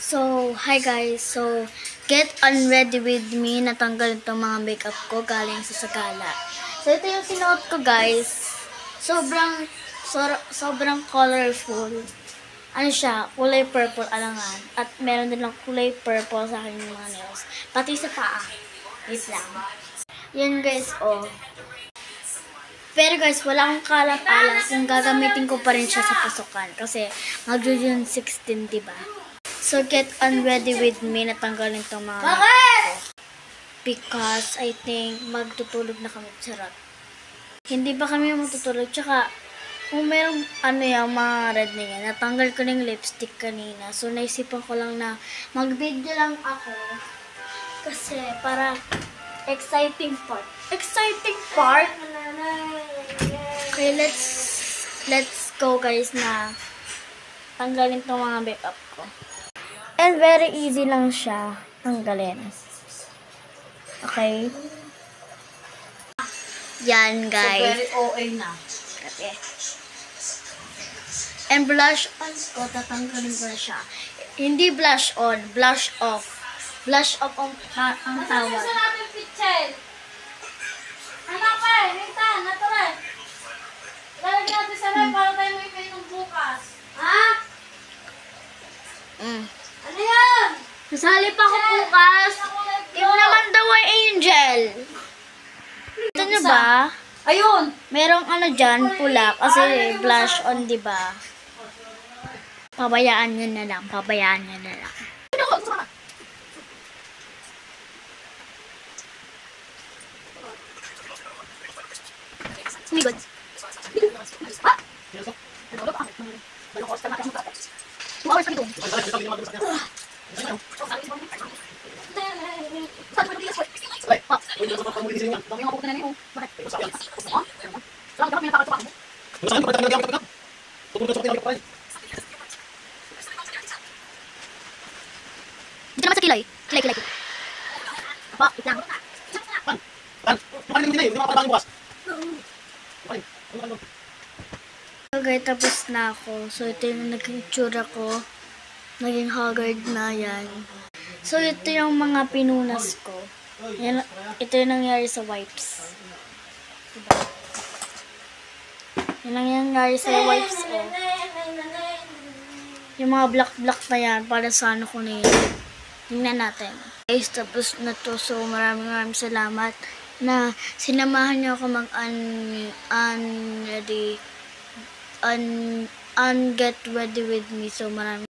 So, hi guys. So, get on ready with me. Natanggal itong mga makeup ko galing sa Sagala. So, ito yung sinuot ko guys. Sobrang colorful. Ano siya? Kulay purple alangan. At meron din lang kulay purple sa akin yung mga nails. Pati sa paa. Wait lang. Yan guys, oh. Pero guys, wala akong kalap-alap kung gagamitin ko pa rin siya sa pasukan. Kasi mag-June 16, diba? So, get on ready with me. Natanggalin itong mga makeup ko. Because, I think, magtutulog na kami. Charot. Hindi ba kami magtutulog? Tsaka, kung merong, mga red na yan, natanggal ko ng lipstick kanina. So, naisipan ko lang na mag-video lang ako. Kasi, para exciting part. Exciting part? Okay, let's go guys na tanggalin itong mga makeup ko. And very easy lang siya tanggalin. Okay? Yan, guys. So, very OA na. Okay. And blush on ko, tatanggalin ko na siya. Hindi blush on, blush off. Blush off ang tawag. Saan natin pitched? Anak pa eh, Rintan, natuloy. Lalagyan natin sa live para tayo may painom bukas. Ha? Ano yan? Nasali pa ako bukas. Team naman daw ay Angel. Ito nyo ba? Ayun! Merong dyan, pula. Kasi blush on, diba? Pabayaan nyo na lang. Pabayaan nyo na lang. Oh my God. Dito naman sa kilay. Kilay. Apa, wait lang. Okay, tapos na ako. So, ito yung naging tsura ko. Naging haggard na yan. So, ito yung mga pinunas ko. Yan, ito yung nangyari sa wipes. Diba? Yan ang nangyari sa wipes ko. Yung mga black na yan, para sa ano ko na yun. Tingnan natin. Guys, tapos na to. So, maraming salamat na sinamahan niyo ako get ready with me. So, maraming